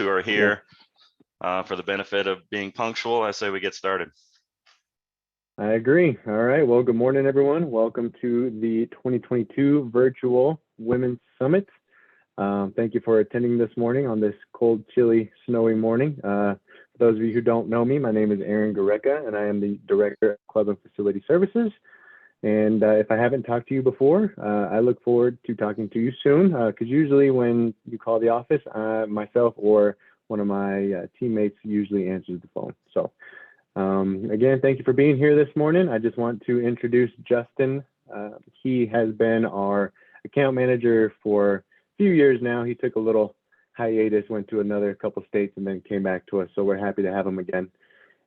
who are here for the benefit of being punctual, I say we get started. I agree. All right. Well, good morning, everyone. Welcome to the 2022 Virtual Women's Summit. Thank you for attending this morning on this cold, chilly, snowy morning. For those of you who don't know me, my name is Aaron Gareca, and I am the Director of Club and Facility Services. And if I haven't talked to you before, I look forward to talking to you soon, because usually when you call the office, myself or one of my teammates usually answers the phone. So again, thank you for being here this morning. I just want to introduce Justin. He has been our account manager for a few years now. He took a little hiatus, went to another couple states, and then came back to us. So we're happy to have him again.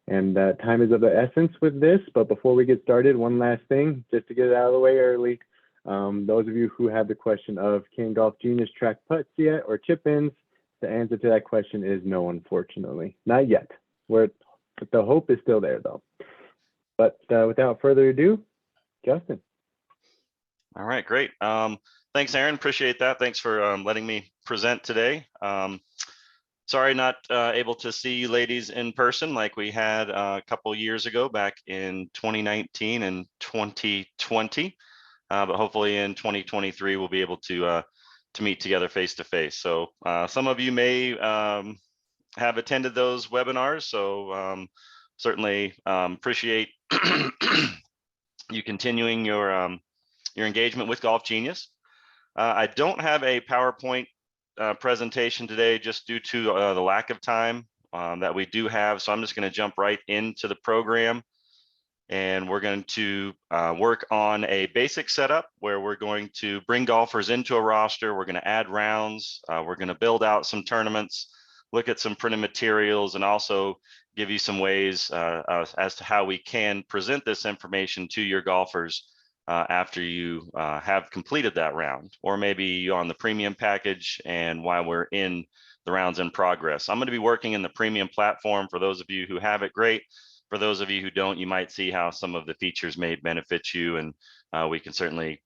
And time is of the essence with this, but before we get started, one last thing, just to get it out of the way early. Those of you who have the question of can Golf Genius track putts yet or chip ins, the answer to that question is no, unfortunately. Not yet. But the hope is still there, though. But without further ado, Justin. All right, great. Thanks, Aaron. Appreciate that. Thanks for letting me present today. Sorry, not able to see you ladies in person like we had a couple years ago back in 2019 and 2020. But hopefully in 2023, we'll be able to meet together face to face. So some of you may have attended those webinars. So certainly appreciate you continuing your engagement with Golf Genius. I don't have a PowerPoint presentation today just due to the lack of time that we do have. So I'm just going to jump right into the program, and we're going to work on a basic setup where we're going to bring golfers into a roster. We're going to add rounds. We're going to build out some tournaments, look at some printed materials, and also give you some ways as to how we can present this information to your golfers after you have completed that round, or maybe on the premium package and while we're in the rounds in progress. I'm going to be working in the premium platform. For those of you who have it, great. For those of you who don't, you might see how some of the features may benefit you, and we can certainly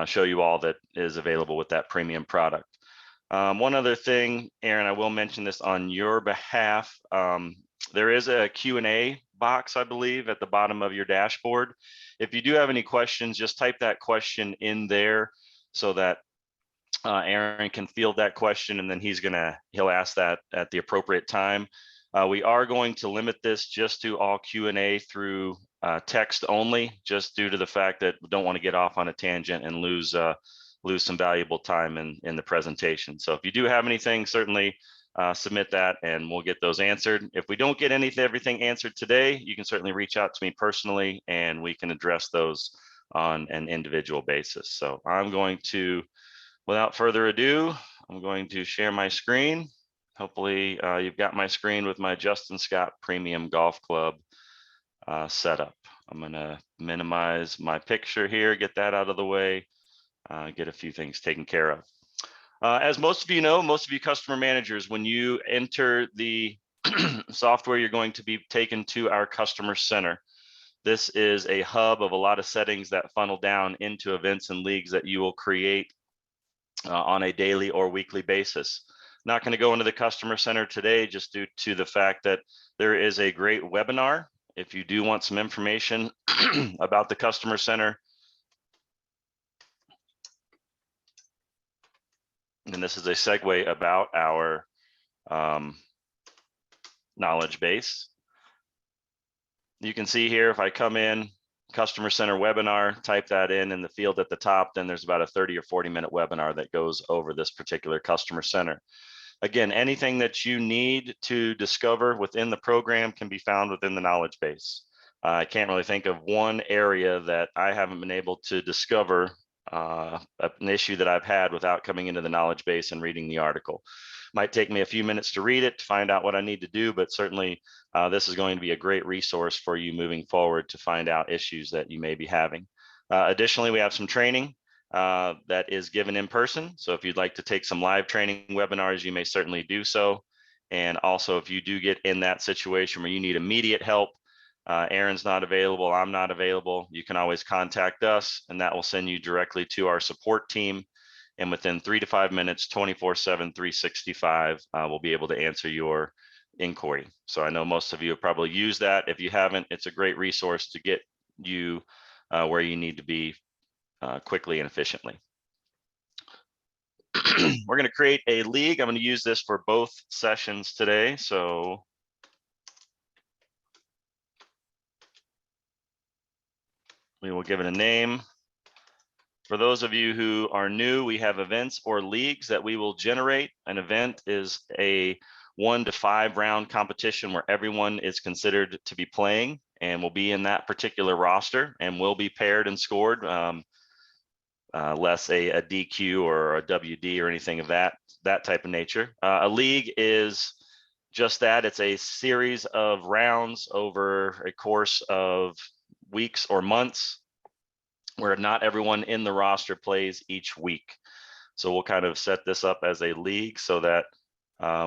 show you all that is available with that premium product. One other thing, Aaron, I will mention this on your behalf. There is a Q&A box, I believe, at the bottom of your dashboard. If you do have any questions, just type that question in there so that Aaron can field that question, and then he'll ask that at the appropriate time. We are going to limit this just to all Q&A through text only, just due to the fact that we don't want to get off on a tangent and lose some valuable time in the presentation. So if you do have anything, certainly submit that and we'll get those answered. If we don't get everything answered today, you can certainly reach out to me personally and we can address those on an individual basis. So I'm going to, without further ado, I'm going to share my screen. Hopefully you've got my screen with my Justin Scott Premium Golf Club setup. I'm going to minimize my picture here, get that out of the way, get a few things taken care of. As most of you know, most of you customer managers, when you enter the software, you're going to be taken to our customer center. This is a hub of a lot of settings that funnel down into events and leagues that you will create on a daily or weekly basis. Not going to go into the customer center today just due to the fact that there is a great webinar. If you do want some information about the customer center, and this is a segue about our knowledge base. You can see here, if I come in, Customer Center webinar, type that in the field at the top, then there's about a 30 or 40-minute webinar that goes over this particular Customer Center. Again, anything that you need to discover within the program can be found within the knowledge base. I can't really think of one area that I haven't been able to discover an issue that I've had without coming into the knowledge base and reading the article. Might take me a few minutes to read it to find out what I need to do, but certainly this is going to be a great resource for you moving forward to find out issues that you may be having. Additionally, we have some training that is given in person. So if you'd like to take some live training webinars, you may certainly do so. And also, if you do get in that situation where you need immediate help, Aaron's not available, I'm not available, you can always contact us, and that will send you directly to our support team. And within 3 to 5 minutes, 24/7, 365, we'll be able to answer your inquiry. So I know most of you have probably used that. If you haven't, it's a great resource to get you where you need to be quickly and efficiently. We're going to create a league. I'm going to use this for both sessions today. So we will give it a name. For those of you who are new, we have events or leagues that we will generate. An event is a 1 to 5 round competition where everyone is considered to be playing and will be in that particular roster and will be paired and scored, less a DQ or a WD or anything of that type of nature. A league is just that. It's a series of rounds over a course of weeks or months, where not everyone in the roster plays each week. So we'll kind of set this up as a league so that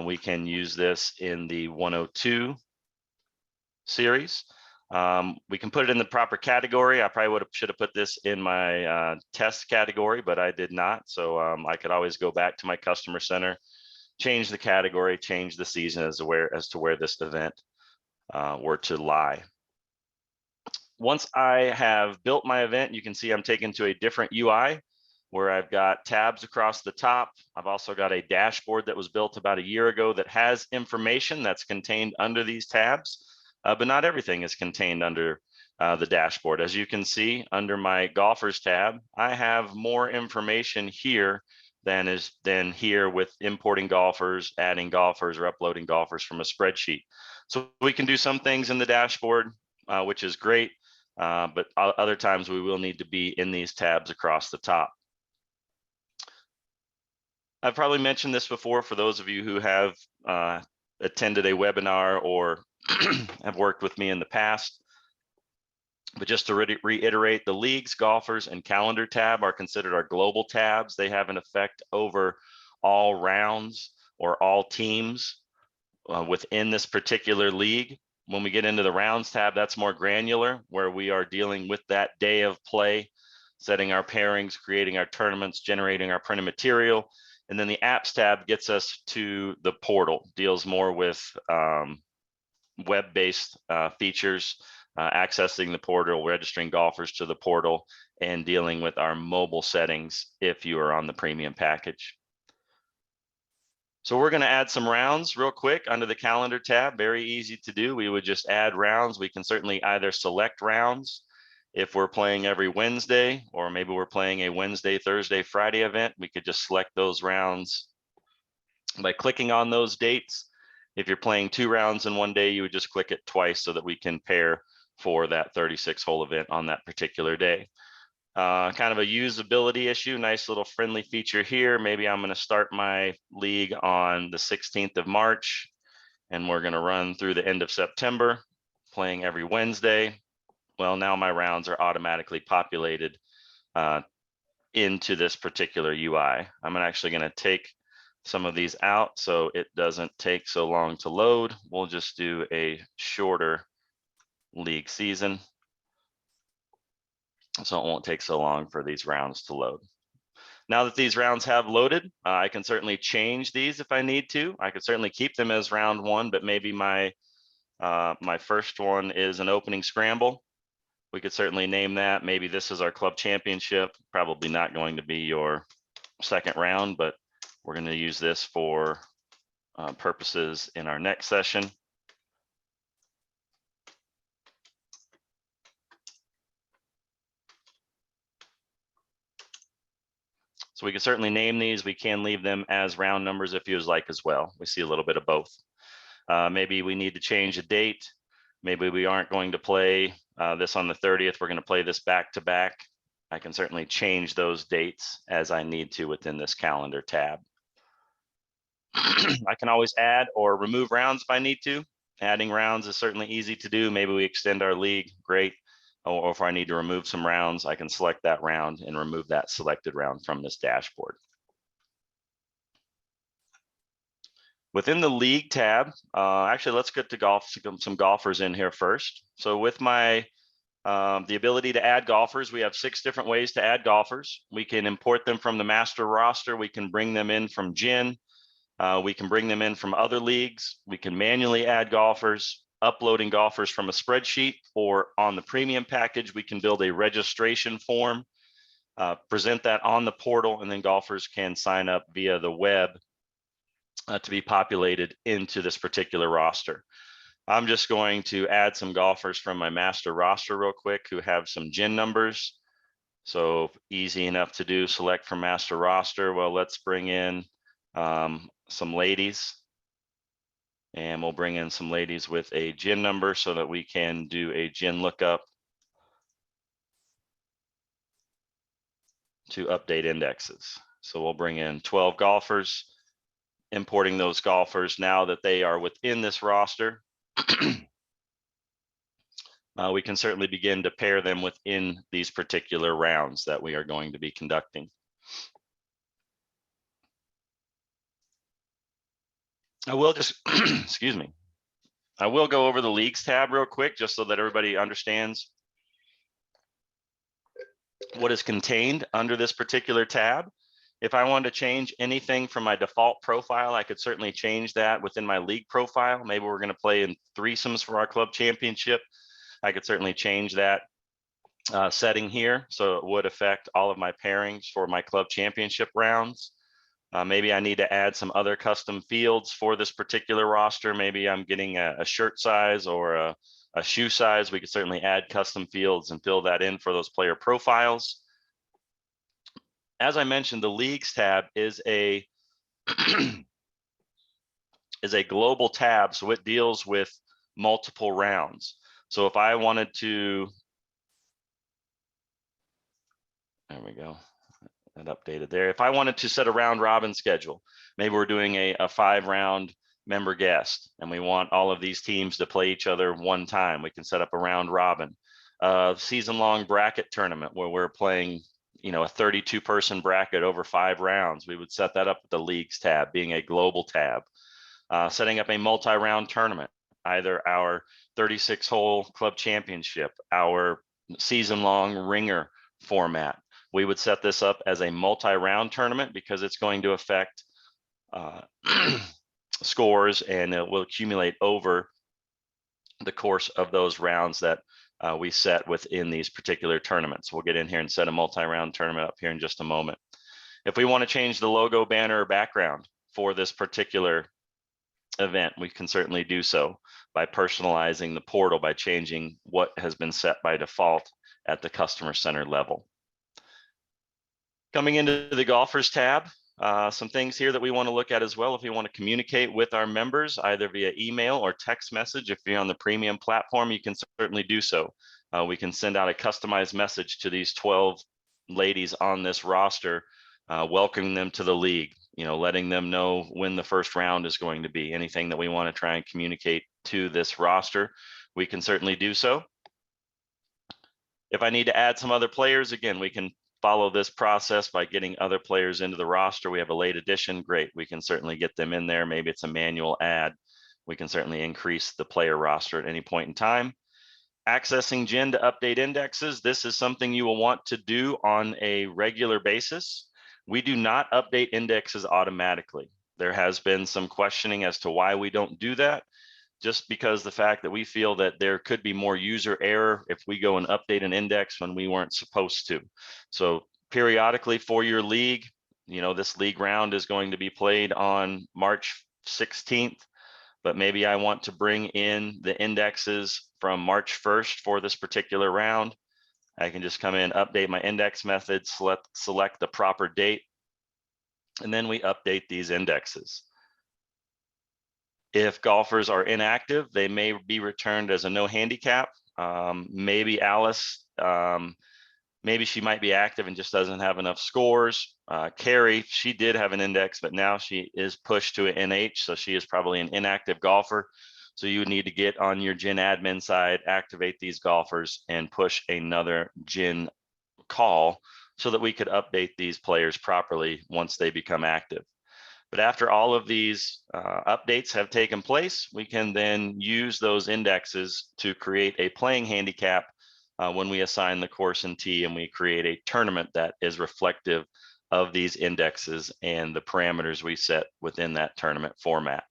we can use this in the 102 series. We can put it in the proper category. I probably should have put this in my test category, but I did not. So I could always go back to my customer center, change the category, change the season as to where this event were to lie. Once I have built my event, you can see I'm taken to a different UI where I've got tabs across the top. I've also got a dashboard that was built about a year ago that has information that's contained under these tabs, but not everything is contained under the dashboard. As you can see, under my golfers tab, I have more information here than here with importing golfers, adding golfers, or uploading golfers from a spreadsheet. So we can do some things in the dashboard, which is great. But other times we will need to be in these tabs across the top. I've probably mentioned this before for those of you who have attended a webinar or have worked with me in the past. But just to reiterate, the leagues, golfers, and calendar tab are considered our global tabs. They have an effect over all rounds or all teams within this particular league. When we get into the rounds tab, that's more granular, where we are dealing with that day of play, setting our pairings, creating our tournaments, generating our printed material. And then the apps tab gets us to the portal, deals more with web-based features, accessing the portal, registering golfers to the portal, and dealing with our mobile settings if you are on the premium package. So we're going to add some rounds real quick under the calendar tab. Very easy to do. We would just add rounds. We can certainly either select rounds if we're playing every Wednesday, or maybe we're playing a Wednesday, Thursday, Friday event. We could just select those rounds by clicking on those dates. If you're playing 2 rounds in one day, you would just click it twice so that we can pair for that 36-hole event on that particular day. Kind of a usability issue, nice little friendly feature here. Maybe I'm going to start my league on the 16th of March, and we're going to run through the end of September, playing every Wednesday. Well, now my rounds are automatically populated into this particular UI. I'm actually going to take some of these out so it doesn't take so long to load. We'll just do a shorter league season, so it won't take so long for these rounds to load. Now that these rounds have loaded, I can certainly change these if I need to. I could certainly keep them as round 1, but maybe my first one is an opening scramble. We could certainly name that. Maybe this is our club championship. Probably not going to be your second round, but we're going to use this for purposes in our next session. So we can certainly name these. We can leave them as round numbers if you like as well. We see a little bit of both. Maybe we need to change a date. Maybe we aren't going to play this on the 30th. We're going to play this back to back. I can certainly change those dates as I need to within this calendar tab. I can always add or remove rounds if I need to. Adding rounds is certainly easy to do. Maybe we extend our league, great. Or if I need to remove some rounds, I can select that round and remove that selected round from this dashboard. Within the league tab, actually, let's get to some golfers in here first. So with my The ability to add golfers. We have 6 different ways to add golfers. We can import them from the master roster. We can bring them in from GIN. We can bring them in from other leagues. We can manually add golfers, uploading golfers from a spreadsheet, or on the premium package, we can build a registration form, present that on the portal, and then golfers can sign up via the web to be populated into this particular roster. I'm just going to add some golfers from my master roster real quick who have some GIN numbers. So easy enough to do, select from master roster. Well, let's bring in some ladies, and we'll bring in some ladies with a GIN number so that we can do a GIN lookup to update indexes. So we'll bring in 12 golfers, importing those golfers now that they are within this roster. We can certainly begin to pair them within these particular rounds that we are going to be conducting. I will just, excuse me, I will go over the leagues tab real quick just so that everybody understands what is contained under this particular tab. If I wanted to change anything from my default profile, I could certainly change that within my league profile. Maybe we're going to play in threesomes for our club championship. I could certainly change that setting here, so it would affect all of my pairings for my club championship rounds. Maybe I need to add some other custom fields for this particular roster. Maybe I'm getting a shirt size or a shoe size. We could certainly add custom fields and fill that in for those player profiles. As I mentioned, the leagues tab is a global tab, so it deals with multiple rounds. So if I wanted to, there we go, that updated there. If I wanted to set a round robin schedule, maybe we're doing a 5-round member guest and we want all of these teams to play each other one time, we can set up a round robin. Season-long bracket tournament where we're playing, you know, a 32-person bracket over 5 rounds. We would set that up with the leagues tab, being a global tab. Setting up a multi-round tournament, either our 36-hole club championship, our season-long ringer format. We would set this up as a multi-round tournament because it's going to affect scores, and it will accumulate over the course of those rounds that we set within these particular tournaments. We'll get in here and set a multi-round tournament up here in just a moment. If we want to change the logo, banner, or background for this particular event, we can certainly do so by personalizing the portal, by changing what has been set by default at the customer center level. Coming into the golfers tab, some things here that we want to look at as well. If we want to communicate with our members, either via email or text message, if you're on the premium platform, you can certainly do so. We can send out a customized message to these 12 ladies on this roster, welcoming them to the league, you know, letting them know when the first round is going to be. Anything that we want to try and communicate to this roster, we can certainly do so. If I need to add some other players, again, we can follow this process by getting other players into the roster. We have a late addition, great. We can certainly get them in there. Maybe it's a manual add. We can certainly increase the player roster at any point in time. Accessing GIN to update indexes. This is something you will want to do on a regular basis. We do not update indexes automatically. There has been some questioning as to why we don't do that, just because the fact that we feel that there could be more user error if we go and update an index when we weren't supposed to. So periodically for your league, you know, this league round is going to be played on March 16th, but maybe I want to bring in the indexes from March 1st for this particular round. I can just come in, update my index method, select the proper date, and then we update these indexes. If golfers are inactive, they may be returned as a no handicap. Maybe Alice, maybe she might be active and just doesn't have enough scores. Carrie, she did have an index, but now she is pushed to an NH, so she is probably an inactive golfer. So you would need to get on your GIN admin side, activate these golfers, and push another GIN call so that we could update these players properly once they become active. But after all of these updates have taken place, we can then use those indexes to create a playing handicap when we assign the course and tee and we create a tournament that is reflective of these indexes and the parameters we set within that tournament format.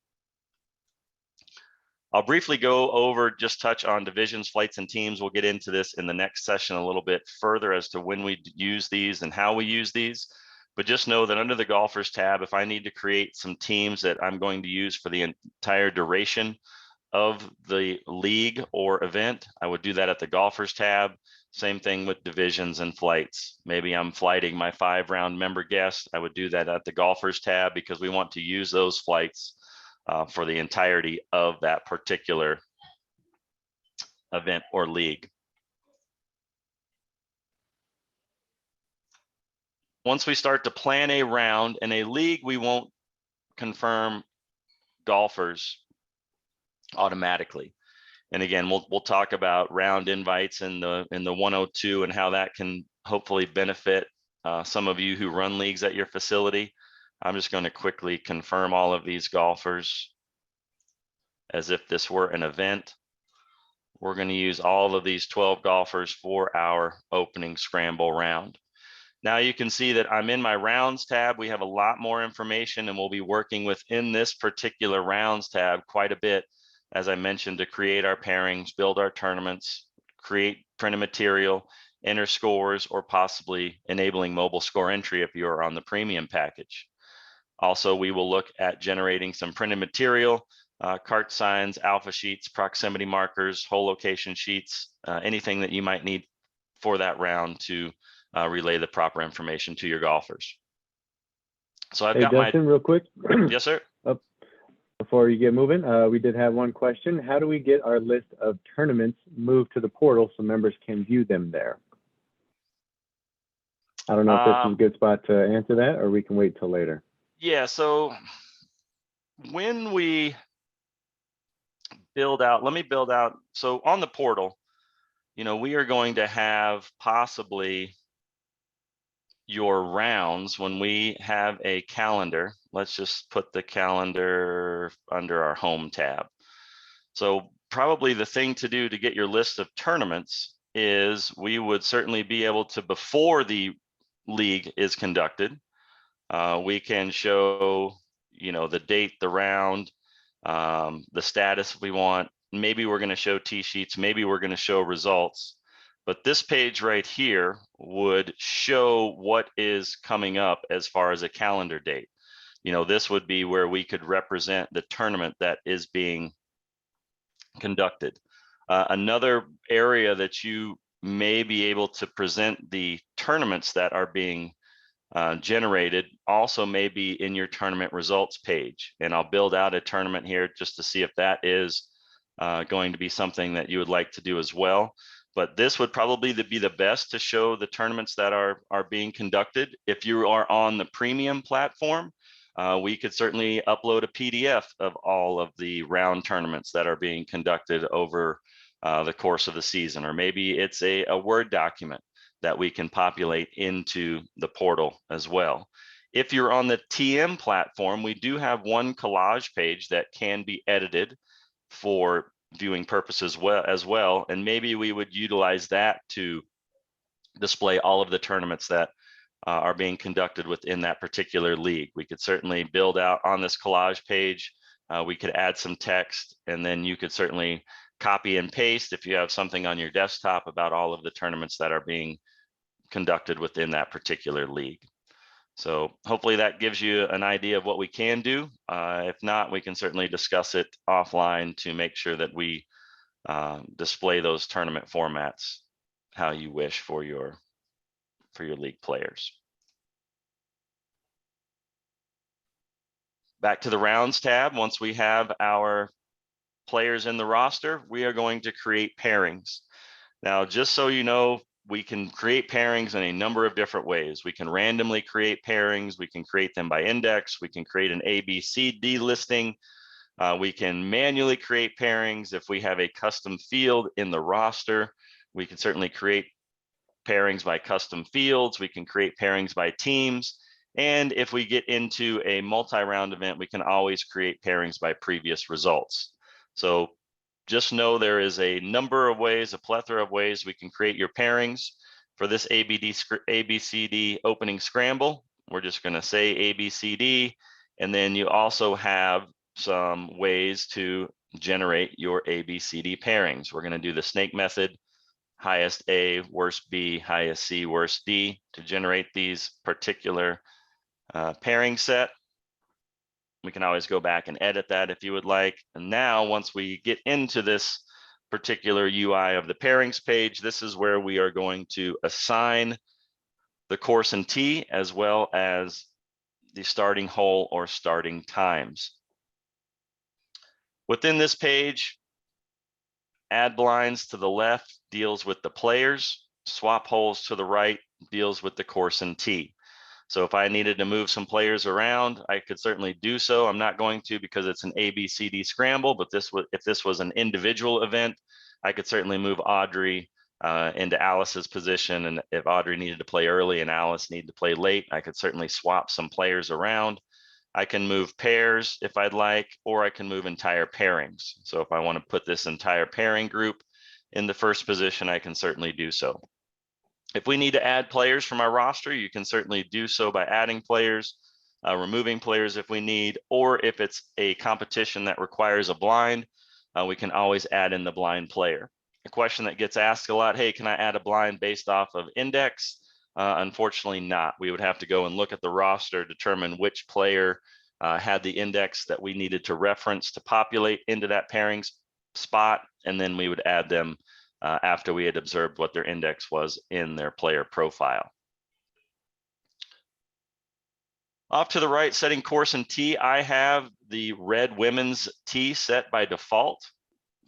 I'll briefly go over, just touch on divisions, flights, and teams. We'll get into this in the next session a little bit further as to when we use these and how we use these. But just know that under the golfers tab, if I need to create some teams that I'm going to use for the entire duration of the league or event, I would do that at the golfers tab. Same thing with divisions and flights. Maybe I'm flighting my 5-round member guest. I would do that at the golfers tab because we want to use those flights for the entirety of that particular event or league. Once we start to plan a round in a league, we won't confirm golfers automatically. And again, we'll talk about round invites in the 102 and how that can hopefully benefit some of you who run leagues at your facility. I'm just going to quickly confirm all of these golfers as if this were an event. We're going to use all of these 12 golfers for our opening scramble round. Now you can see that I'm in my rounds tab. We have a lot more information and we'll be working within this particular rounds tab quite a bit, as I mentioned, to create our pairings, build our tournaments, create printed material, enter scores, or possibly enabling mobile score entry if you're on the premium package. Also, we will look at generating some printed material, cart signs, alpha sheets, proximity markers, whole location sheets, anything that you might need for that round to relay the proper information to your golfers. So I've got Dustin, real quick. Yes, sir. Before you get moving, we did have one question. How do we get our list of tournaments moved to the portal so members can view them there? I don't know if this is a good spot to answer that, or we can wait till later. Yeah, so when we build out, let me build out, so on the portal, we are going to have possibly your rounds when we have a calendar. Let's just put the calendar under our home tab. So probably the thing to do to get your list of tournaments is we would certainly be able to, before the league is conducted, we can show, the date, the round, the status if we want. Maybe we're going to show tee sheets, maybe we're going to show results. But this page right here would show what is coming up as far as a calendar date. This would be where we could represent the tournament that is being conducted. Another area that you may be able to present the tournaments that are being generated also may be in your tournament results page. And I'll build out a tournament here just to see if that is going to be something that you would like to do as well. But this would probably be the best to show the tournaments that are being conducted. If you are on the premium platform, we could certainly upload a PDF of all of the round tournaments that are being conducted over the course of the season, or maybe it's a Word document that we can populate into the portal as well. If you're on the TM platform, we do have one collage page that can be edited for viewing purposes as well, and maybe we would utilize that to display all of the tournaments that are being conducted within that particular league. We could certainly build out on this collage page. We could add some text, and then you could certainly copy and paste if you have something on your desktop about all of the tournaments that are being conducted within that particular league. So hopefully that gives you an idea of what we can do. If not, we can certainly discuss it offline to make sure that we display those tournament formats how you wish for your league players. Back to the rounds tab. Once we have our players in the roster, we are going to create pairings. Now, just so you know, we can create pairings in a number of different ways. We can randomly create pairings. We can create them by index. We can create an A, B, C, D listing. We can manually create pairings. If we have a custom field in the roster, we can certainly create pairings by custom fields. We can create pairings by teams. And if we get into a multi-round event, we can always create pairings by previous results. So just know there is a number of ways, a plethora of ways we can create your pairings for this ABCD opening scramble. We're just going to say ABCD, and then you also have some ways to generate your ABCD pairings. We're going to do the snake method, highest A, worst B, highest C, worst D, to generate these particular pairing set. We can always go back and edit that if you would like. And now, once we get into this particular UI of the pairings page, this is where we are going to assign the course and tee, as well as the starting hole or starting times. Within this page, add blinds to the left deals with the players, swap holes to the right deals with the course and tee. So if I needed to move some players around, I could certainly do so. I'm not going to because it's an ABCD scramble, but if this was an individual event, I could certainly move Audrey into Alice's position. And if Audrey needed to play early and Alice needed to play late, I could certainly swap some players around. I can move pairs if I'd like, or I can move entire pairings. So if I want to put this entire pairing group in the first position, I can certainly do so. If we need to add players from our roster, you can certainly do so by adding players, removing players if we need, or if it's a competition that requires a blind, we can always add in the blind player. A question that gets asked a lot, hey, can I add a blind based off of index? Unfortunately not. We would have to go and look at the roster, determine which player had the index that we needed to reference to populate into that pairings spot, and then we would add them after we had observed what their index was in their player profile. Off to the right, setting course and tee, I have the red women's tee set by default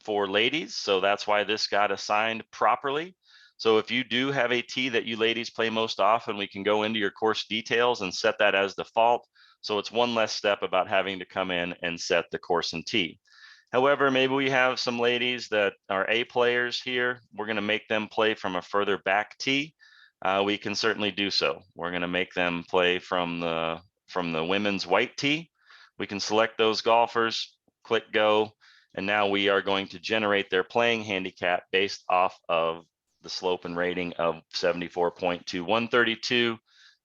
for ladies, so that's why this got assigned properly. So if you do have a tee that you ladies play most often, we can go into your course details and set that as default. So it's one less step about having to come in and set the course and tee. However, maybe we have some ladies that are A players here. We're going to make them play from a further back tee. We can certainly do so. We're going to make them play from the women's white tee. We can select those golfers, click go, and now we are going to generate their playing handicap based off of the slope and rating of 74.2 132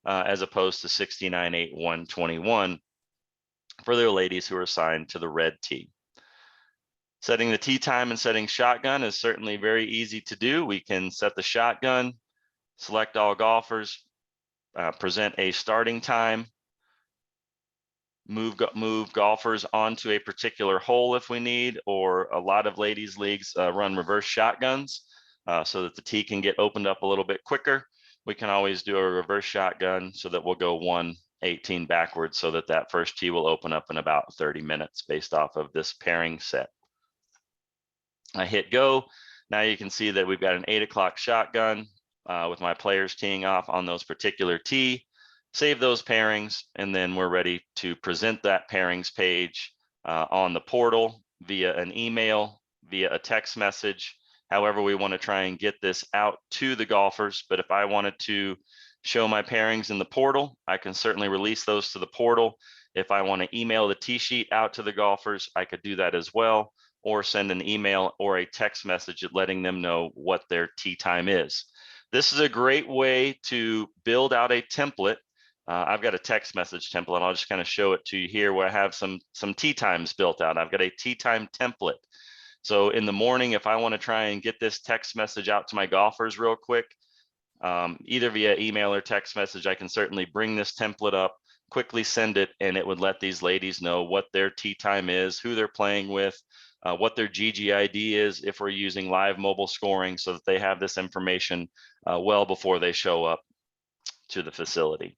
as opposed to 69.8 121 for their ladies who are assigned to the red tee. Setting the tee time and setting shotgun is certainly very easy to do. We can set the shotgun, select all golfers, present a starting time, move golfers onto a particular hole if we need, or a lot of ladies leagues run reverse shotguns so that the tee can get opened up a little bit quicker. We can always do a reverse shotgun so that we'll go 118 backwards so that that first tee will open up in about 30 minutes based off of this pairing set. I hit go. Now you can see that we've got an 8 o'clock shotgun with my players teeing off on those particular tee. Save those pairings, and then we're ready to present that pairings page on the portal via an email, via a text message. However, we want to try and get this out to the golfers. But if I wanted to show my pairings in the portal, I can certainly release those to the portal. If I want to email the tee sheet out to the golfers, I could do that as well, or send an email or a text message letting them know what their tee time is. This is a great way to build out a template. I've got a text message template. I'll just kind of show it to you here where I have some tee times built out. I've got a tee time template. So in the morning, if I want to try and get this text message out to my golfers real quick, either via email or text message, I can certainly bring this template up, quickly send it, and it would let these ladies know what their tee time is, who they're playing with, what their GGID is if we're using live mobile scoring, so that they have this information well before they show up to the facility.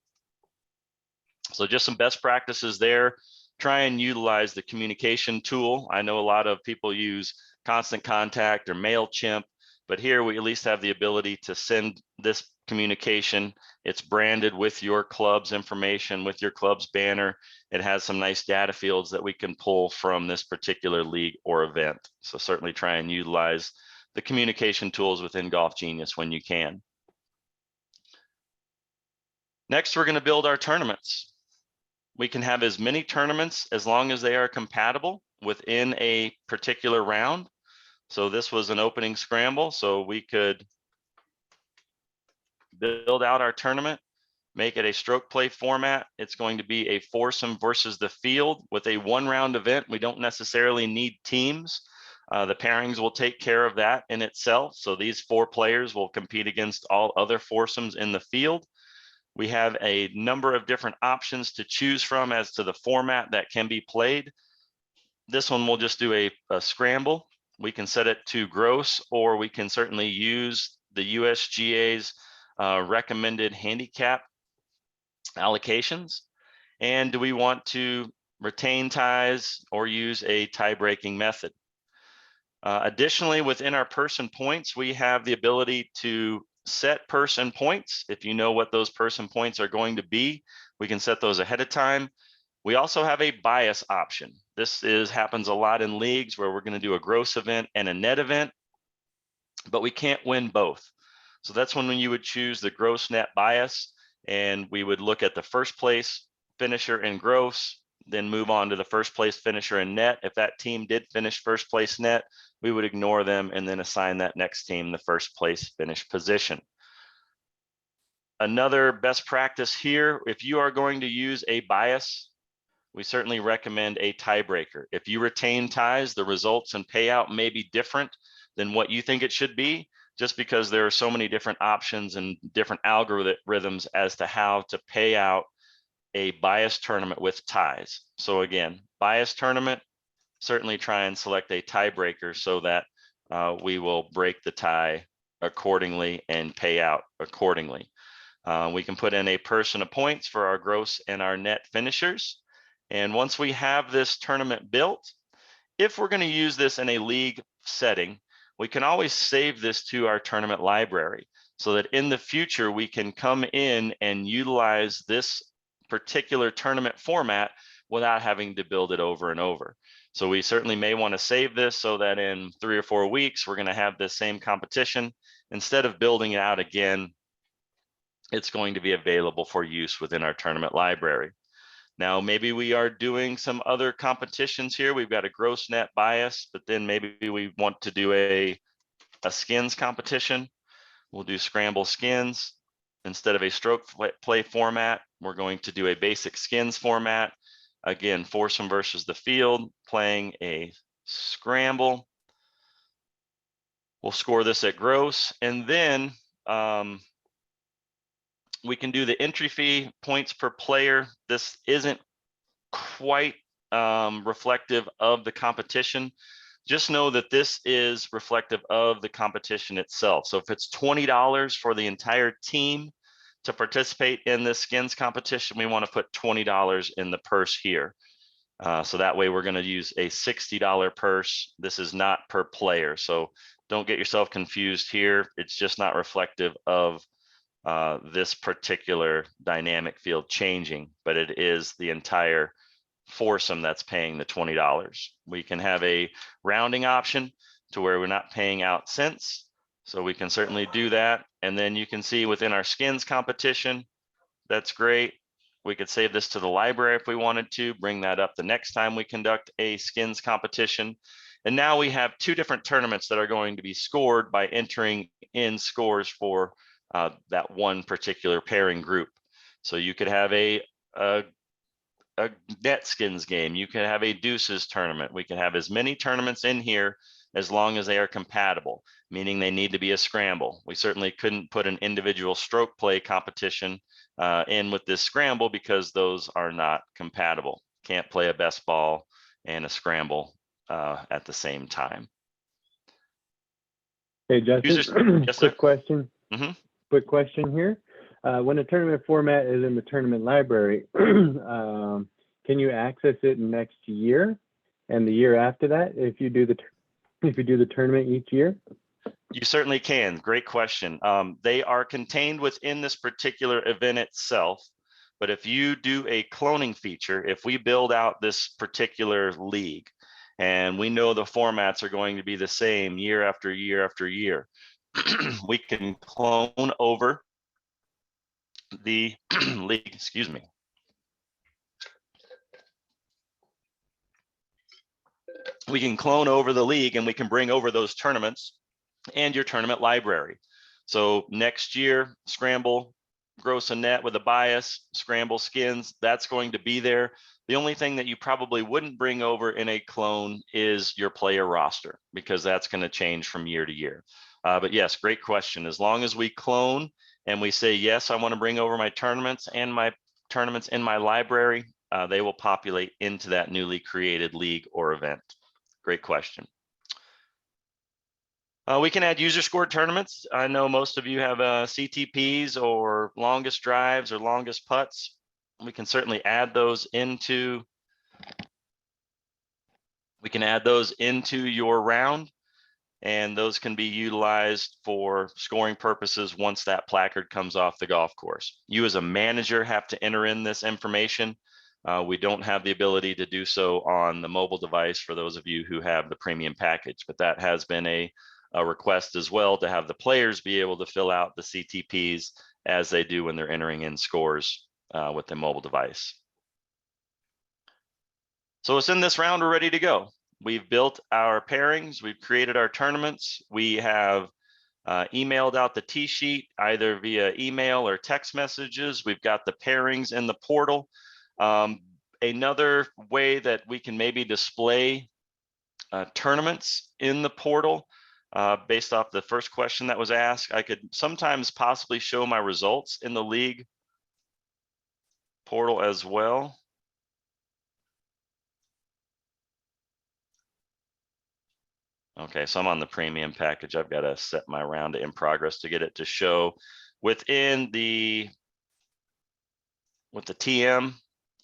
So just some best practices there. Try and utilize the communication tool. I know a lot of people use Constant Contact or MailChimp, but here we at least have the ability to send this communication. It's branded with your club's information, with your club's banner. It has some nice data fields that we can pull from this particular league or event. So certainly try and utilize the communication tools within Golf Genius when you can. Next, we're going to build our tournaments. We can have as many tournaments as long as they are compatible within a particular round. So this was an opening scramble, so we could build out our tournament, make it a stroke play format. It's going to be a foursome versus the field with a 1-round event. We don't necessarily need teams. The pairings will take care of that in itself. So these 4 players will compete against all other foursomes in the field. We have a number of different options to choose from as to the format that can be played. This one we'll just do a scramble. We can set it to gross, or we can certainly use the USGA's recommended handicap allocations. And do we want to retain ties or use a tie-breaking method? Additionally, within our person points, we have the ability to set person points. If you know what those person points are going to be, we can set those ahead of time. We also have a bias option. This happens a lot in leagues where we're going to do a gross event and a net event, but we can't win both. So that's when you would choose the gross net bias, and we would look at the first place finisher in gross, then move on to the first place finisher in net. If that team did finish first place net, we would ignore them and then assign that next team the first place finish position. Another best practice here, if you are going to use a bias, we certainly recommend a tiebreaker. If you retain ties, the results and payout may be different than what you think it should be, just because there are so many different options and different algorithms as to how to pay out a bias tournament with ties. So again, bias tournament, certainly try and select a tiebreaker so that we will break the tie accordingly and pay out accordingly. We can put in a person of points for our gross and our net finishers. And once we have this tournament built, if we're going to use this in a league setting, we can always save this to our tournament library so that in the future we can come in and utilize this particular tournament format without having to build it over and over. So we certainly may want to save this so that in 3 or 4 weeks, we're going to have this same competition. Instead of building it out again, it's going to be available for use within our tournament library. Now, maybe we are doing some other competitions here. We've got a gross net bias, but then maybe we want to do a skins competition. We'll do scramble skins. Instead of a stroke play format, we're going to do a basic skins format. Again, foursome versus the field, playing a scramble. We'll score this at gross, and then we can do the entry fee points per player. This isn't quite reflective of the competition. Just know that this is reflective of the competition itself. So if it's $20 for the entire team to participate in this skins competition, we want to put $20 in the purse here. So that way we're going to use a $60 purse. This is not per player. So don't get yourself confused here. It's just not reflective of this particular dynamic field changing, but it is the entire foursome that's paying the $20. We can have a rounding option to where we're not paying out cents. So we can certainly do that. And then you can see within our skins competition, that's great. We could save this to the library if we wanted to, bring that up the next time we conduct a skins competition. And now we have 2 different tournaments that are going to be scored by entering in scores for that one particular pairing group. So you could have a net skins game. You can have a deuces tournament. We can have as many tournaments in here as long as they are compatible, meaning they need to be a scramble. We certainly couldn't put an individual stroke play competition in with this scramble because those are not compatible. Can't play a best ball and a scramble at the same time. Hey, Justin, yes, quick sir. question. Mm-hmm. Quick question here. When a tournament format is in the tournament library, can you access it next year and the year after that if you do the tournament each year? You certainly can. Great question. They are contained within this particular event itself. But if you do a cloning feature, if we build out this particular league and we know the formats are going to be the same year after year after year, we can clone over the league, excuse me. we can clone over the league and we can bring over those tournaments and your tournament library. So next year, Scramble gross and net with a bias, Scramble skins, that's going to be there. The only thing that you probably wouldn't bring over in a clone is your player roster, because that's going to change from year to year. But yes, great question. As long as we clone and we say, yes, I want to bring over my tournaments and my tournaments in my library, they will populate into that newly created league or event. Great question. We can add user scored tournaments. I know most of you have CTPs or longest drives or longest putts. We can certainly add those into your round, and those can be utilized for scoring purposes once that placard comes off the golf course. You as a manager have to enter in this information. We don't have the ability to do so on the mobile device for those of you who have the premium package, but that has been a request as well, to have the players be able to fill out the CTPs as they do when they're entering in scores with the mobile device. So it's in this round, we're ready to go. We've built our pairings, we've created our tournaments, we have emailed out the tee sheet either via email or text messages. We've got the pairings in the portal. Another way that we can maybe display tournaments in the portal, based off the first question that was asked, I could sometimes possibly show my results in the league portal as well. Okay, so I'm on the premium package. I've got to set my round to in progress to get it to show within with the TM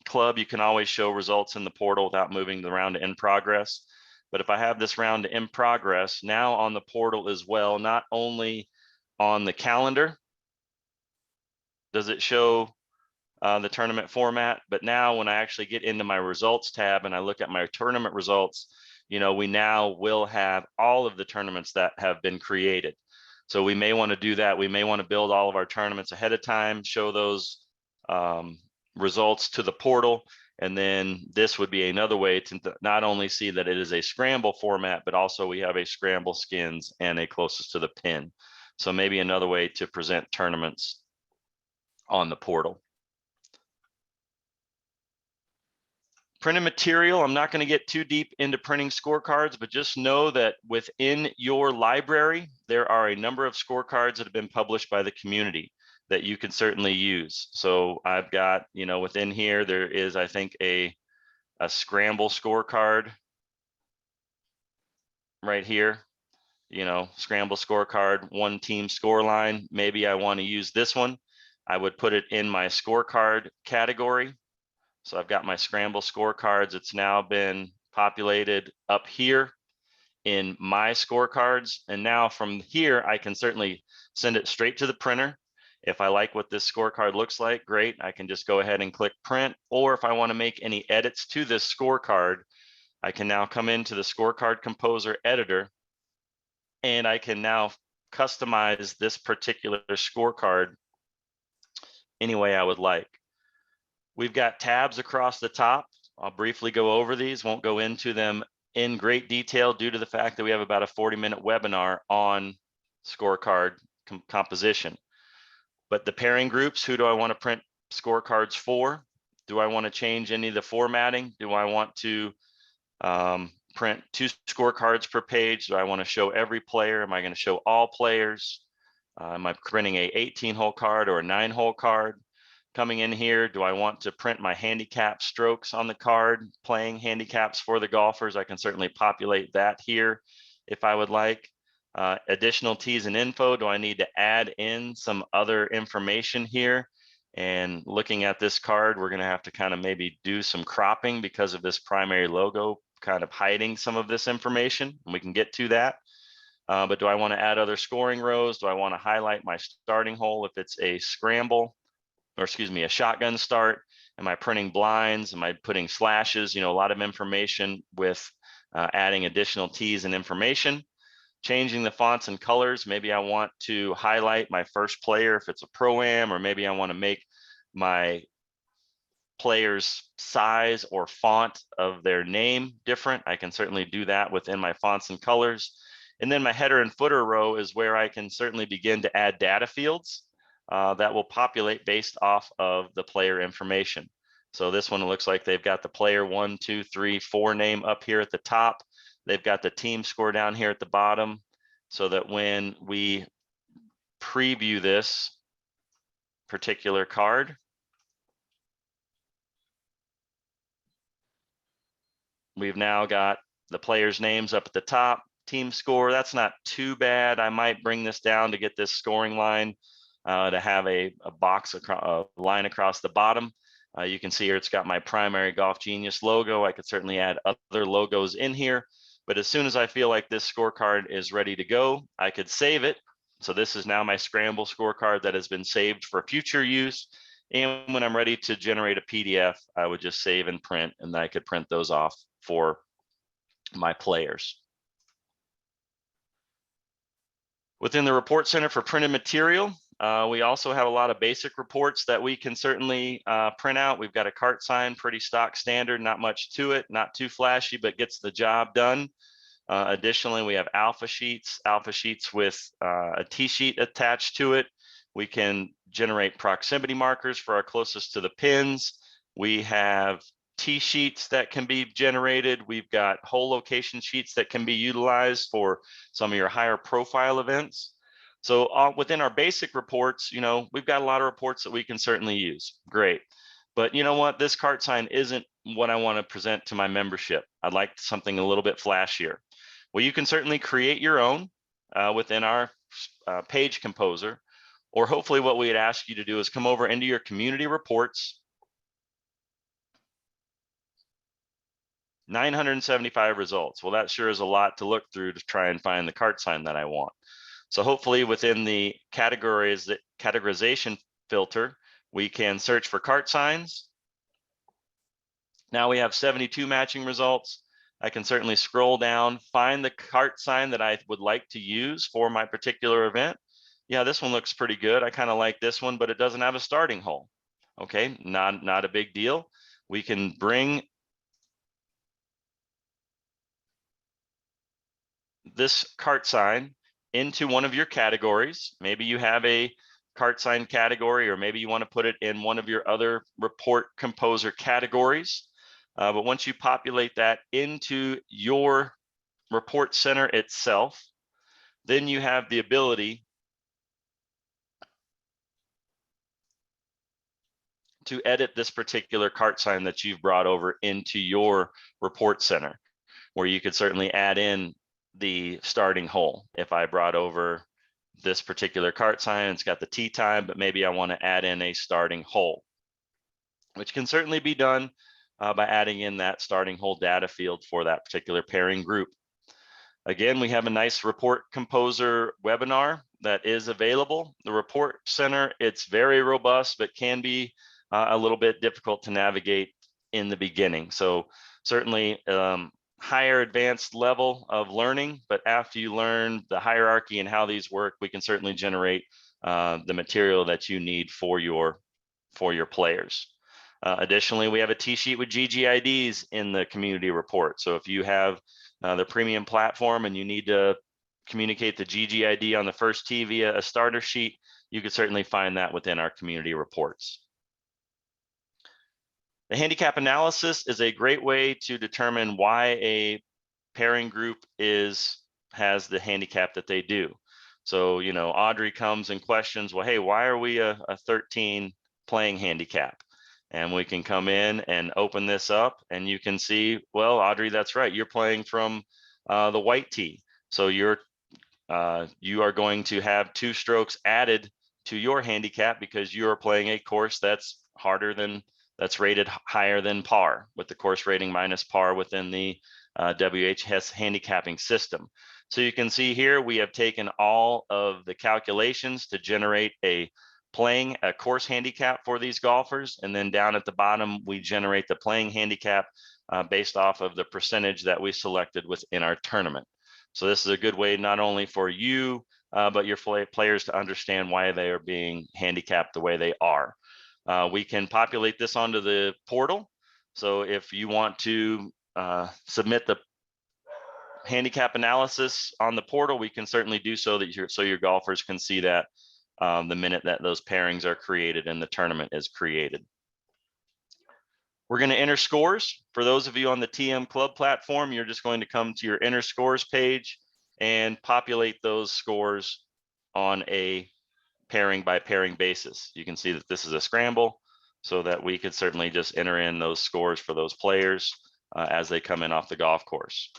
club. You can always show results in the portal without moving the round to in progress. But if I have this round in progress, now on the portal as well, not only on the calendar does it show the tournament format, but now when I actually get into my results tab and I look at my tournament results, you know, we now will have all of the tournaments that have been created. So we may want to do that. We may want to build all of our tournaments ahead of time, show those results to the portal. And then this would be another way to not only see that it is a Scramble format, but also we have a Scramble skins and a closest to the pin. So maybe another way to present tournaments on the portal. Printed material, I'm not going to get too deep into printing scorecards, but just know that within your library, there are a number of scorecards that have been published by the community that you can certainly use. So I've got, you know, within here, there is, I think, a Scramble scorecard right here, you know, Scramble scorecard, one team score line. Maybe I want to use this one. I would put it in my scorecard category. So I've got my Scramble scorecards. It's now been populated up here in my scorecards. And now from here, I can certainly send it straight to the printer. If I like what this scorecard looks like, great. I can just go ahead and click print. Or if I want to make any edits to this scorecard, I can now come into the Scorecard Composer editor, and I can now customize this particular scorecard any way I would like. We've got tabs across the top. I'll briefly go over these, won't go into them in great detail due to the fact that we have about a 40-minute webinar on scorecard composition. But the pairing groups, who do I want to print scorecards for? Do I want to change any of the formatting? Do I want to print 2 scorecards per page? Do I want to show every player? Am I going to show all players? Am I printing a 18-hole card or a 9-hole card? Coming in here, do I want to print my handicap strokes on the card, playing handicaps for the golfers? I can certainly populate that here if I would like. Additional tees and info, do I need to add in some other information here? And looking at this card, we're going to have to kind of maybe do some cropping because of this primary logo kind of hiding some of this information, and we can get to that. But do I want to add other scoring rows? Do I want to highlight my starting hole if it's a scramble, or excuse me, a shotgun start? Am I printing blinds? Am I putting slashes? You know, a lot of information with adding additional tees and information. Changing the fonts and colors. Maybe I want to highlight my first player if it's a pro-am, or maybe I want to make my player's size or font of their name different, I can certainly do that within my fonts and colors. And then my header and footer row is where I can certainly begin to add data fields that will populate based off of the player information. So this one looks like they've got the player 1, 2, 3, 4 name up here at the top. They've got the team score down here at the bottom, so that when we preview this particular card, we've now got the players' names up at the top, team score. That's not too bad. I might bring this down to get this scoring line to have a box, a line across the bottom. You can see here it's got my primary Golf Genius logo. I could certainly add other logos in here, but as soon as I feel like this scorecard is ready to go, I could save it. So this is now my Scramble scorecard that has been saved for future use. And when I'm ready to generate a PDF, I would just save and print, and I could print those off for my players. Within the report center for printed material, we also have a lot of basic reports that we can certainly print out. We've got a cart sign, pretty stock standard, not much to it, not too flashy, but gets the job done. Additionally, we have alpha sheets with a T-sheet attached to it. We can generate proximity markers for our closest to the pins. We have T-sheets that can be generated. We've got hole location sheets that can be utilized for some of your higher profile events. So within our basic reports, you know, we've got a lot of reports that we can certainly use. Great. But you know what? This cart sign isn't what I want to present to my membership. I'd like something a little bit flashier. Well, you can certainly create your own within our page composer, or hopefully what we'd ask you to do is come over into your community reports. 975 results. Well, that sure is a lot to look through to try and find the cart sign that I want. So hopefully within the categorization filter, we can search for cart signs. Now we have 72 matching results. I can certainly scroll down, find the cart sign that I would like to use for my particular event. Yeah, this one looks pretty good. I kind of like this one, but it doesn't have a starting hole. Okay, not a big deal. We can bring this cart sign into one of your categories. Maybe you have a cart sign category, or maybe you want to put it in one of your other report composer categories. But once you populate that into your report center itself, then you have the ability to edit this particular cart sign that you've brought over into your report center, where you could certainly add in the starting hole. If I brought over this particular cart sign, it's got the tee time, but maybe I want to add in a starting hole, which can certainly be done by adding in that starting hole data field for that particular pairing group. Again, we have a nice report composer webinar that is available. The report center, it's very robust, but can be a little bit difficult to navigate in the beginning. So certainly higher advanced level of learning, but after you learn the hierarchy and how these work, we can certainly generate the material that you need for your players. Additionally, we have a T-sheet with GGIDs in the community report. So if you have the premium platform and you need to communicate the GGID on the first tee via a starter sheet, you could certainly find that within our community reports. The handicap analysis is a great way to determine why a pairing group has the handicap that they do. So, you know, Audrey comes and questions, well, hey, why are we a 13 playing handicap? And we can come in and open this up and you can see, well, Audrey, that's right. You're playing from the white tee. So you are going to have 2 strokes added to your handicap because you are playing a course that's rated higher than par, with the course rating minus par within the WHS handicapping system. So you can see here, we have taken all of the calculations to generate a course handicap for these golfers. And then down at the bottom, we generate the playing handicap based off of the percentage that we selected within our tournament. So this is a good way, not only for you, but your players to understand why they are being handicapped the way they are. We can populate this onto the portal. So if you want to submit the handicap analysis on the portal, we can certainly do so that your golfers can see that the minute that those pairings are created and the tournament is created. We're going to enter scores. For those of you on the TM Club platform, you're just going to come to your enter scores page and populate those scores on a pairing by pairing basis. You can see that this is a scramble, so that we could certainly just enter in those scores for those players as they come in off the golf course.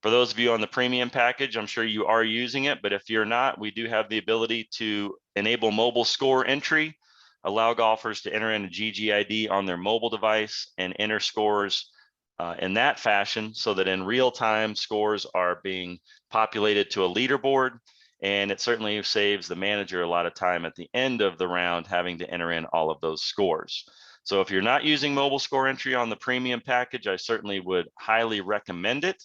For those of you on the premium package, I'm sure you are using it, but if you're not, we do have the ability to enable mobile score entry, allow golfers to enter in a GGID on their mobile device and enter scores in that fashion, so that in real time scores are being populated to a leaderboard. And it certainly saves the manager a lot of time at the end of the round having to enter in all of those scores. So if you're not using mobile score entry on the premium package, I certainly would highly recommend it.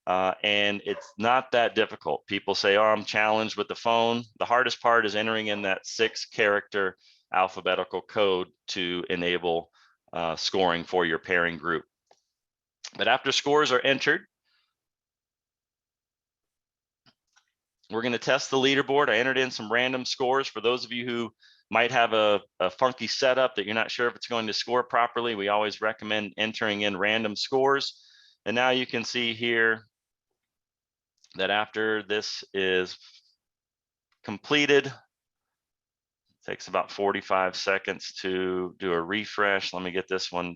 And it's not that difficult. People say, oh, I'm challenged with the phone. The hardest part is entering in that 6-character alphabetical code to enable scoring for your pairing group. But after scores are entered, we're going to test the leaderboard. I entered in some random scores. For those of you who might have a funky setup that you're not sure if it's going to score properly, we always recommend entering in random scores. And now you can see here that after this is completed, it takes about 45 seconds to do a refresh. Let me get this one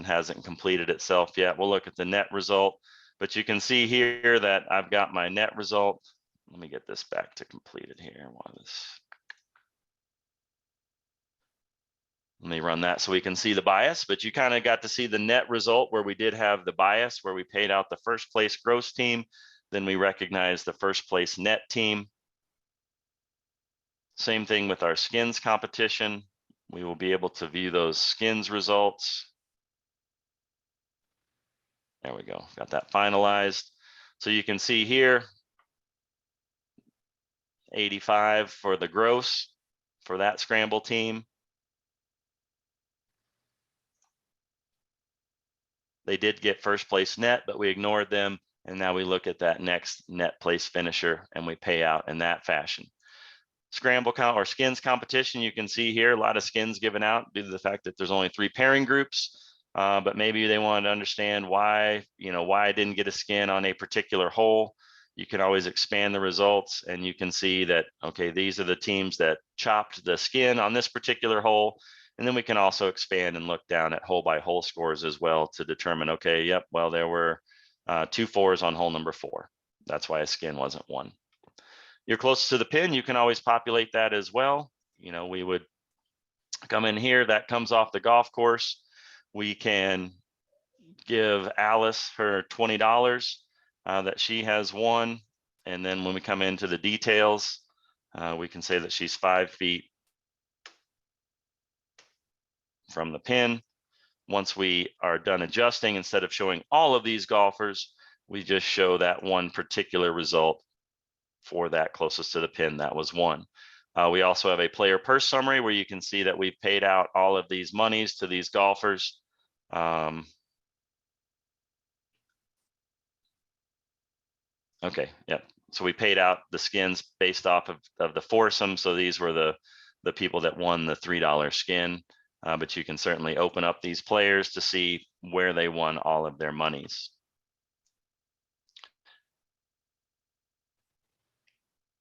hasn't completed itself yet. We'll look at the net result, but you can see here that I've got my net result. Let me get this back to completed here. Let me run that so we can see the bias, but you kind of got to see the net result where we did have the bias, where we paid out the first place gross team. Then we recognize the first place net team. Same thing with our skins competition. We will be able to view those skins results. There we go, got that finalized. So you can see here, 85 for the gross for that scramble team. They did get first place net, but we ignored them. And now we look at that next net place finisher and we pay out in that fashion. Scramble count or skins competition, you can see here a lot of skins given out due to the fact that there's only 3 pairing groups. But maybe they wanted to understand why I didn't get a skin on a particular hole. You can always expand the results and you can see that, okay, these are the teams that chopped the skin on this particular hole. And then we can also expand and look down at hole by hole scores as well to determine, okay, yep, well, there were 2 4s on hole number 4. That's why a skin wasn't 1. You're closest to the pin, you can always populate that as well. We would come in here, that comes off the golf course. We can give Alice her $20 that she has won. And then when we come into the details, we can say that she's 5 feet from the pin. Once we are done adjusting, instead of showing all of these golfers, we just show that one particular result for that closest to the pin. That was 1. We also have a player purse summary where you can see that we've paid out all of these monies to these golfers. Okay, yeah. So we paid out the skins based off of the foursome. So these were the people that won the $3 skin. But you can certainly open up these players to see where they won all of their monies.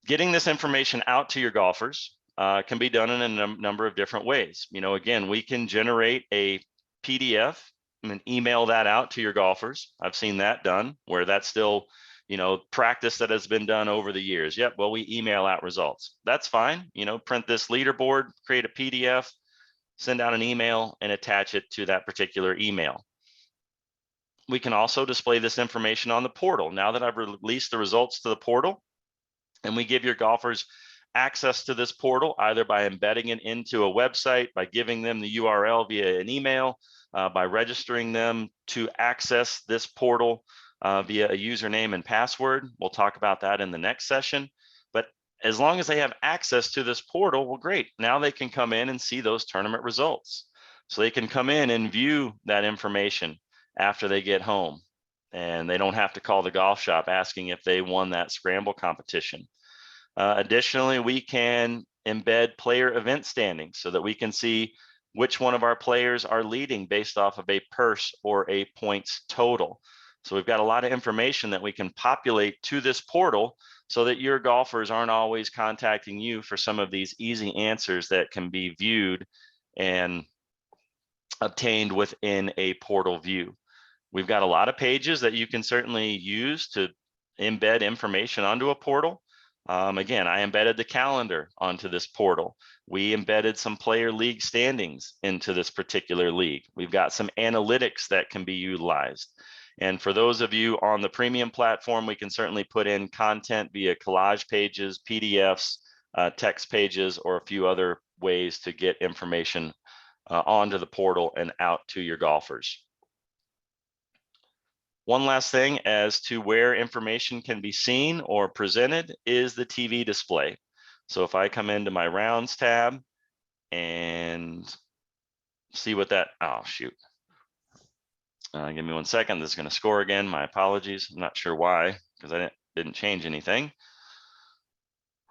Getting this information out to your golfers can be done in a number of different ways. Again, we can generate a PDF and email that out to your golfers. I've seen that done where that's still, practice that has been done over the years. Yep, well, we email out results. That's fine. Print this leaderboard, create a PDF, send out an email and attach it to that particular email. We can also display this information on the portal. Now that I've released the results to the portal, and we give your golfers access to this portal, either by embedding it into a website, by giving them the URL via an email, by registering them to access this portal via a username and password. We'll talk about that in the next session. But as long as they have access to this portal, well, great. Now they can come in and see those tournament results. So they can come in and view that information after they get home. And they don't have to call the golf shop asking if they won that scramble competition. Additionally, we can embed player event standings so that we can see which one of our players are leading based off of a purse or a points total. So we've got a lot of information that we can populate to this portal so that your golfers aren't always contacting you for some of these easy answers that can be viewed and obtained within a portal view. We've got a lot of pages that you can certainly use to embed information onto a portal. Again, I embedded the calendar onto this portal. We embedded some player league standings into this particular league. We've got some analytics that can be utilized. And for those of you on the premium platform, we can certainly put in content via collage pages, PDFs, text pages, or a few other ways to get information onto the portal and out to your golfers. One last thing as to where information can be seen or presented is the TV display. So if I come into my rounds tab and see what that, oh shoot. Give me 1 second, this is gonna score again, my apologies. I'm not sure why, because I didn't change anything.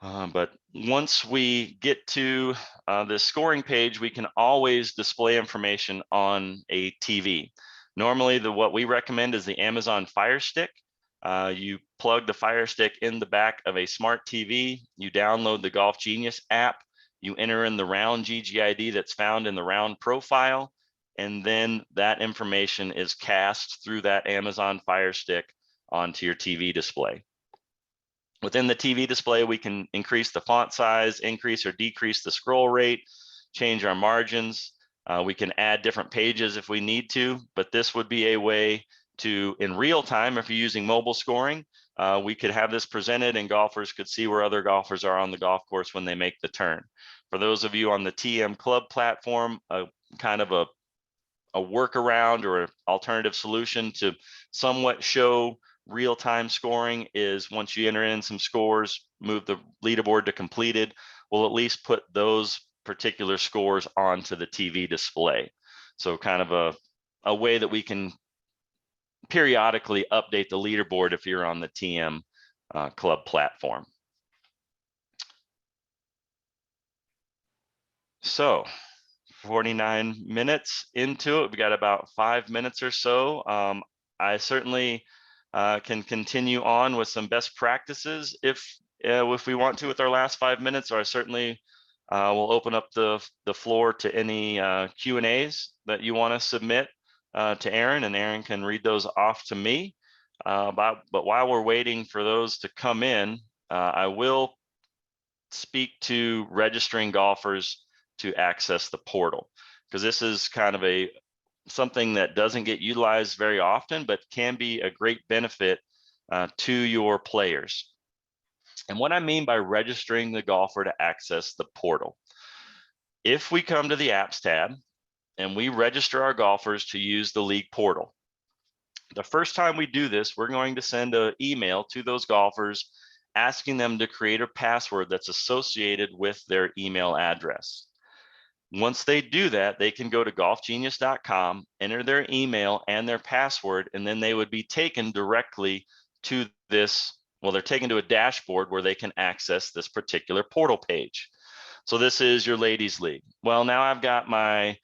But once we get to the scoring page, we can always display information on a TV. Normally, what we recommend is the Amazon Fire Stick. You plug the Fire Stick in the back of a smart TV, you download the Golf Genius app, you enter in the round GGID that's found in the round profile, and then that information is cast through that Amazon Fire Stick onto your TV display. Within the TV display, we can increase the font size, increase or decrease the scroll rate, change our margins. We can add different pages if we need to, but this would be a way to, in real time, if you're using mobile scoring, we could have this presented and golfers could see where other golfers are on the golf course when they make the turn. For those of you on the TM Club platform, kind of a workaround or an alternative solution to somewhat show real-time scoring is once you enter in some scores, move the leaderboard to completed, we'll at least put those particular scores onto the TV display. So kind of a way that we can periodically update the leaderboard if you're on the TM Club platform. So 49 minutes into it, we got about 5 minutes or so. I certainly can continue on with some best practices if we want to with our last 5 minutes, or I certainly will open up the floor to any Q&As that you want to submit to Aaron, and Aaron can read those off to me. But while we're waiting for those to come in, I will speak to registering golfers to access the portal, because this is kind of something that doesn't get utilized very often, but can be a great benefit to your players. And what I mean by registering the golfer to access the portal, if we come to the apps tab and we register our golfers to use the league portal, the first time we do this, we're going to send an email to those golfers asking them to create a password that's associated with their email address. Once they do that, they can go to golfgenius.com, enter their email and their password, and then they would be taken directly to this, well, they're taken to a dashboard where they can access this particular portal page. So this is your ladies league. Well, now I've got my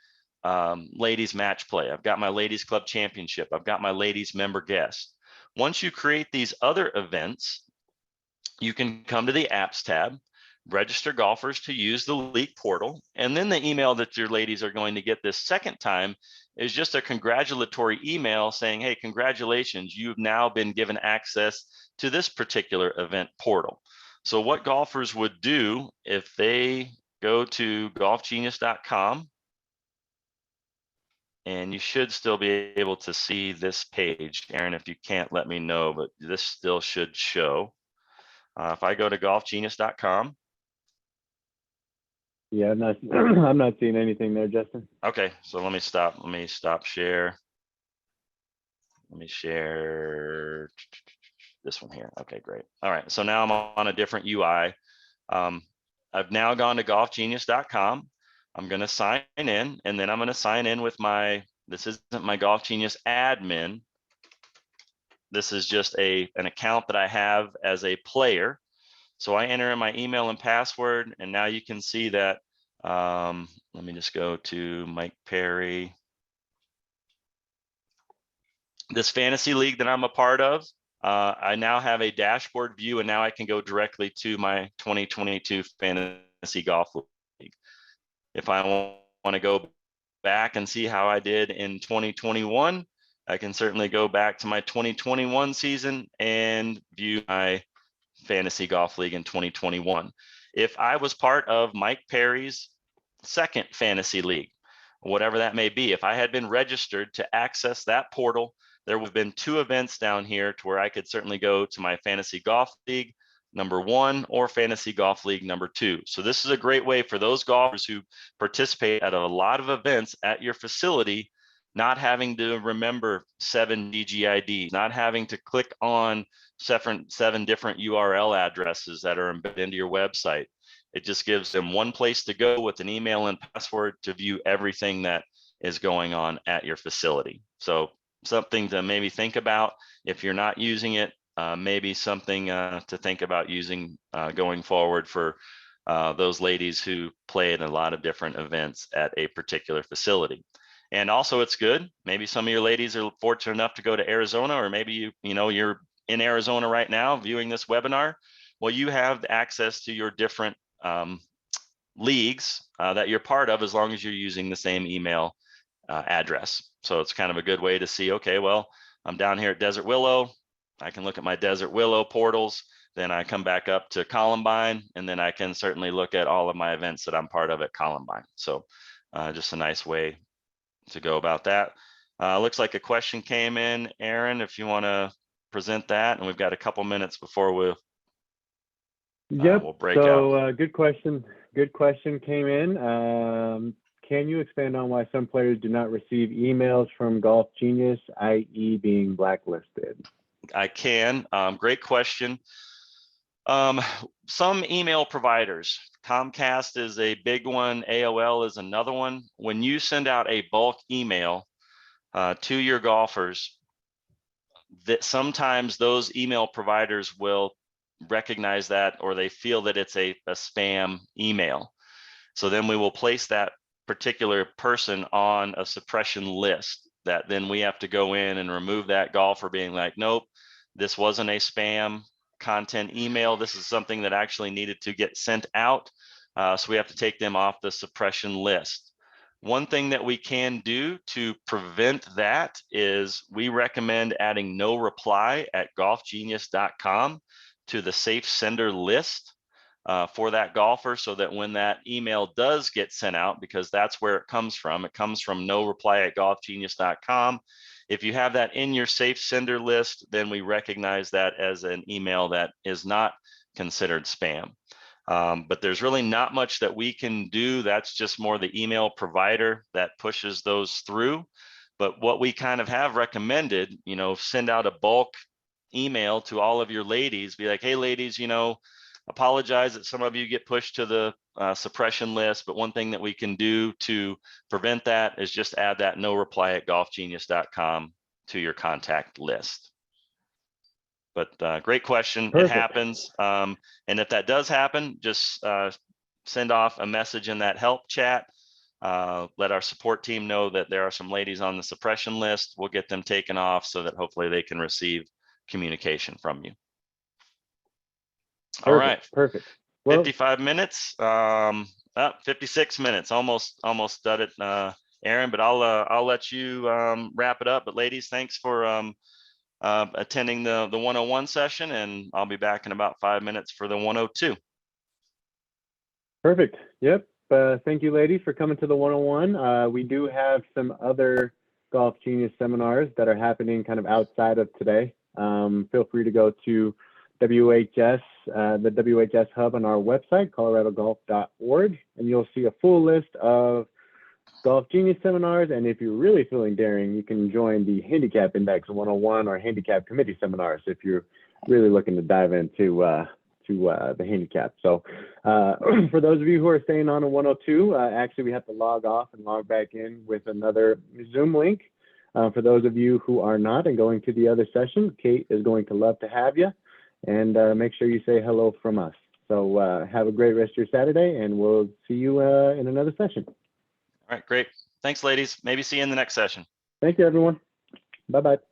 ladies match play. I've got my ladies club championship. I've got my ladies member guest. Once you create these other events, you can come to the apps tab, register golfers to use the league portal, and then the email that your ladies are going to get this second time is just a congratulatory email saying, hey, congratulations, you've now been given access to this particular event portal. So what golfers would do if they go to golfgenius.com, and you should still be able to see this page. Aaron, if you can't, let me know, but this still should show. If I go to golfgenius.com. Yeah, I'm not seeing anything there, Justin. Okay, so let me stop share. Let me share this one here. Okay, great. All right, so now I'm on a different UI. I've now gone to golfgenius.com. I'm going to sign in, and then I'm going to sign in with this isn't my Golf Genius admin. This is just an account that I have as a player. So I enter in my email and password, and now you can see that. Let me just go to Mike Perry. This fantasy league that I'm a part of, I now have a dashboard view, and now I can go directly to my 2022 fantasy golf league. If I want to go back and see how I did in 2021, I can certainly go back to my 2021 season and view my fantasy golf league in 2021. If I was part of Mike Perry's second fantasy league, whatever that may be, if I had been registered to access that portal, there would have been 2 events down here to where I could certainly go to my fantasy golf league #1 or fantasy golf league #2. So this is a great way for those golfers who participate at a lot of events at your facility, not having to remember 7 DGIDs, not having to click on 7 different URL addresses that are embedded into your website. It just gives them one place to go with an email and password to view everything that is going on at your facility. So something to maybe think about if you're not using it, maybe something to think about using going forward for those ladies who play at a lot of different events at a particular facility. And also it's good. Maybe some of your ladies are fortunate enough to go to Arizona, or maybe you're in Arizona right now viewing this webinar. Well, you have access to your different leagues that you're part of, as long as you're using the same email address. So it's kind of a good way to see, okay, well, I'm down here at Desert Willow. I can look at my Desert Willow portals. Then I come back up to Columbine, and then I can certainly look at all of my events that I'm part of at Columbine. So just a nice way to go about that. Looks like a question came in, Aaron, if you want to present that, and we've got a couple minutes before we'll break out. So good question. Good question came in. Can you expand on why some players do not receive emails from Golf Genius, i.e. being blacklisted? I can. Great question. Some email providers, Comcast is a big one, AOL is another one. When you send out a bulk email to your golfers, that sometimes those email providers will recognize that, or they feel that it's a spam email. So then we will place that particular person on a suppression list that then we have to go in and remove that golfer, being like, nope, this wasn't a spam content email. This is something that actually needed to get sent out. So we have to take them off the suppression list. One thing that we can do to prevent that is we recommend adding no reply at golfgenius.com to the safe sender list for that golfer, so that when that email does get sent out, because that's where it comes from no reply at golfgenius.com. If you have that in your safe sender list, then we recognize that as an email that is not considered spam. But there's really not much that we can do. That's just more the email provider that pushes those through. But what we kind of have recommended, send out a bulk email to all of your ladies, be like, hey ladies, apologize that some of you get pushed to the suppression list, but one thing that we can do to prevent that is just add that no reply at golfgenius.com to your contact list. But great question. Perfect. It happens. And if that does happen, just send off a message in that help chat. Let our support team know that there are some ladies on the suppression list. We'll get them taken off so that hopefully they can receive communication from you. All right. Perfect. 55 minutes. 56 minutes. Almost done it, Aaron. But I'll let you wrap it up. But ladies, thanks for attending the 101 session, and I'll be back in about 5 minutes for the 102. Perfect. Yep. Thank you, ladies, for coming to the 101. We do have some other Golf Genius seminars that are happening kind of outside of today. Feel free to go to WHS, the WHS hub on our website, coloradogolf.org, and you'll see a full list of Golf Genius seminars. And if you're really feeling daring, you can join the Handicap Index 101 or Handicap Committee seminars if you're really looking to dive into to the handicap. So for those of you who are staying on a 102, actually we have to log off and log back in with another Zoom link. For those of you who are not and going to the other session, Kate is going to love to have you, and make sure you say hello from us. So have a great rest of your Saturday, and we'll see you in another session. All right, great. Thanks, ladies. Maybe see you in the next session. Thank you, everyone. Bye-bye.